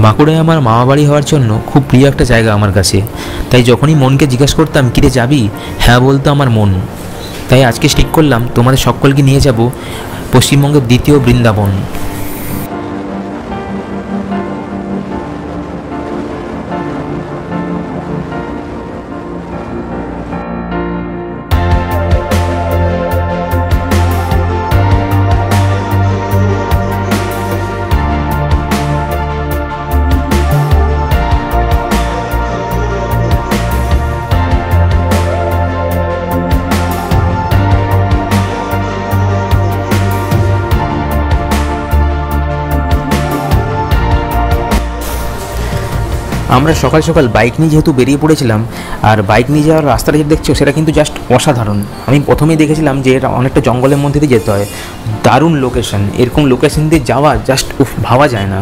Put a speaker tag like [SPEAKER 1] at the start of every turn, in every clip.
[SPEAKER 1] বাঁকুড়ায় আমার মামা বাড়ি হওয়ার জন্য খুব প্রিয় একটা জায়গা আমার কাছে। তাই যখনই মনকে জিজ্ঞেস করতাম কিরে যাবি, হ্যাঁ বলতো আমার মন। তাই আজকে ঠিক করলাম তোমাদের সকলকে নিয়ে যাব পশ্চিমবঙ্গের দ্বিতীয় বৃন্দাবন। আমরা সকাল সকাল বাইক নিয়ে যেহেতু বেরিয়ে পড়েছিলাম, আর বাইক নিয়ে যাওয়ার রাস্তাটা যেটা দেখছো সেটা কিন্তু জাস্ট অসাধারণ। আমি প্রথমেই দেখেছিলাম যে এটা অনেকটা জঙ্গলের মধ্যে দিয়ে যেতে হয়। দারুণ লোকেশন, এরকম লোকেশন দিয়ে যাওয়া জাস্ট ভাবা যায় না।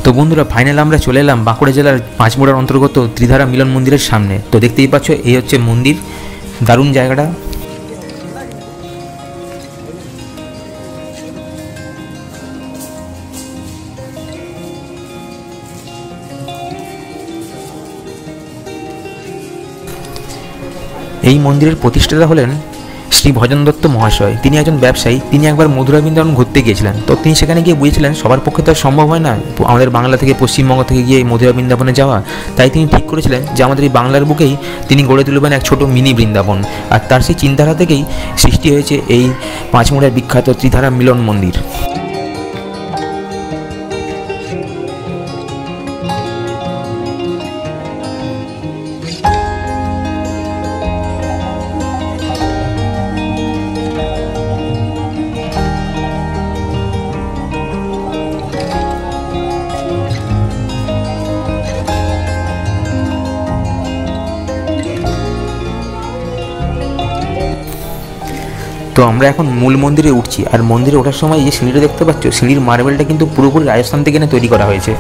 [SPEAKER 1] তো বন্ধুরা, ফাইনাল আমরা চলে এলাম বাঁকুড়া জেলার পাঁচমোড়ার অন্তর্গত ত্রিধারা মিলন মন্দিরের সামনে। তো দেখতেই পাচ্ছ এই হচ্ছে মন্দির, দারুণ জায়গাটা। এই মন্দিরের প্রতিষ্ঠাতা হলেন শ্রী ভজন দত্ত মহাশয়। তিনি একজন ব্যবসায়ী। তিনি একবার মথুরা বৃন্দাবন ঘুরতে গিয়েছিলেন। তো তিনি সেখানে গিয়ে বুঝেছিলেন সবার পক্ষে তো সম্ভব হয় না আমাদের বাংলা থেকে পশ্চিমবঙ্গ থেকে গিয়ে মথুরা বৃন্দাবনে যাওয়া। তাই তিনি ঠিক করেছিলেন যে আমাদের এই বাংলার বুকেই তিনি গড়ে তুলবেন এক ছোট মিনি বৃন্দাবন। আর তার সেই চিন্তাধারা থেকেই সৃষ্টি হয়েছে এই পাঁচমোড়ার বিখ্যাত ত্রিধারা মিলন মন্দির। তো আমরা এখন মূল মন্দিরে উঠছি। আর মন্দিরে ওঠার সময় যে সিঁড়িটা দেখতে পাচ্ছ, সিঁড়ির মার্বেলটা কিন্তু পুরোপুরি রাজস্থান থেকে এনে তৈরি করা হয়েছে।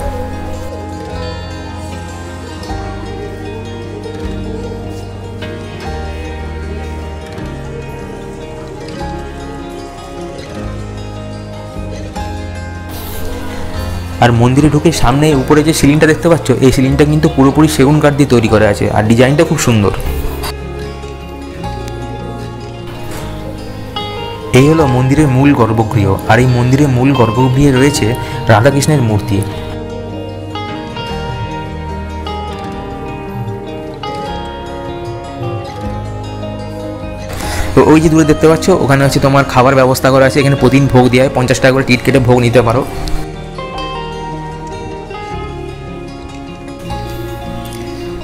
[SPEAKER 1] আর মন্দিরে ঢুকে সামনে উপরে যে সিলিংটা দেখতে পাচ্ছ, এই সিলিংটা কিন্তু পুরোপুরি সেগুন কাঠ দিয়ে তৈরি করা আছে। আর ডিজাইনটা খুব সুন্দর। এই হলো মন্দিরের মূল গর্ভগৃহ। আর এই মন্দিরের মূল গর্ভগৃহে রয়েছে রাধাকৃষ্ণের মূর্তি। তো ওই যে দূরে দেখতে পাচ্ছ, ওখানে হচ্ছে তোমার খাবার ব্যবস্থা করা আছে। এখানে প্রতিদিন ভোগ দেওয়া হয়, 50 টাকা করে টিকিট কেটে ভোগ নিতে পারো।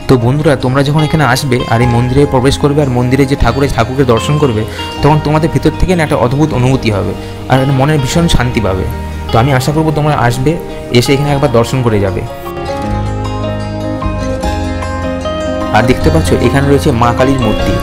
[SPEAKER 1] তো বন্ধুরা, তোমরা যখন এখানে আসবে আর এই মন্দিরে প্রবেশ করবে আর মন্দিরে যে ঠাকুরকে দর্শন করবে, তখন তোমাদের ভিতর থেকে না একটা অদ্ভুত অনুভূতি হবে আর মনের ভীষণ শান্তি পাবে। তো আমি আশা করবো তোমরা আসবে, এসে এখানে একবার দর্শন করে যাবে। আর দেখতে পাচ্ছ এখানে রয়েছে মা কালীর মূর্তি।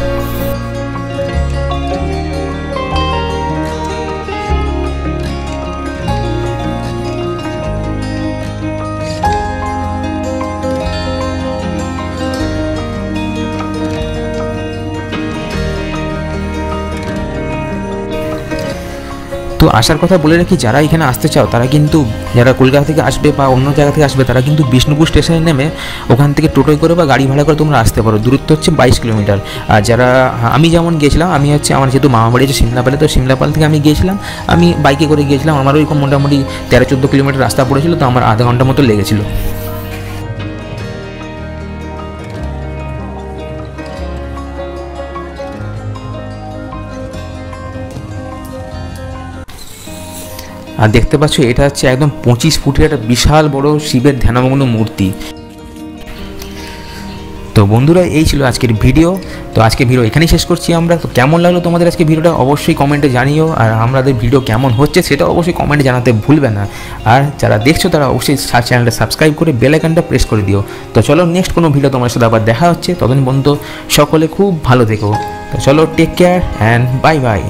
[SPEAKER 1] তো আসার কথা বলে রাখি, যারা এখানে আসতে চাও তারা কিন্তু, যারা কলকাতা থেকে আসবে বা অন্য জায়গা থেকে আসবে, তারা কিন্তু বিষ্ণুপুর স্টেশনে নেমে ওখান থেকে টোটোয় করে বা গাড়ি ভাড়া করে তোমরা আসতে পারো। দূরত্ব হচ্ছে 22 কিলোমিটার। আর যারা, আমি যেমন গিয়েছিলাম, আমি হচ্ছে আমার যেহেতু মামা বাড়ি হচ্ছে সিমলাপালে, তো সিমলাপাল থেকে আমি গিয়েছিলাম, আমি বাইকে করে গিয়েছিলাম। আমার ওইরকম মোটামুটি 13-14 কিলোমিটার রাস্তা পড়েছিল। তো আমার আধা ঘন্টার মতো লেগেছিলো। আর দেখতে পাচ্ছ এটা হচ্ছে একদম 25 ফুটের একটা বিশাল বড় শিবের ধ্যানমগ্ন মূর্তি। তো তো বন্ধুরা এই ছিল আজকের ভিডিও। তো আজকে ভিডিও এখানেই শেষ করছি আমরা। তো কেমন লাগলো তোমাদের আজকে ভিডিওটা অবশ্যই কমেন্টে জানিও, আর আমাদের ভিডিও কেমন হচ্ছে সেটা অবশ্যই কমেন্টে জানাতে ভুলবে না। আর যারা দেখছো তারা অবশ্যই চ্যানেলটা সাবস্ক্রাইব করে বেল আইকনটা প্রেস করে দিও। তো চলো নেক্সট কোনো ভিডিও তোমার সাথে আবার দেখা হচ্ছে, ততদিন পর্যন্ত সকলে খুব ভালো থেকো। তো চলো take care and bye by.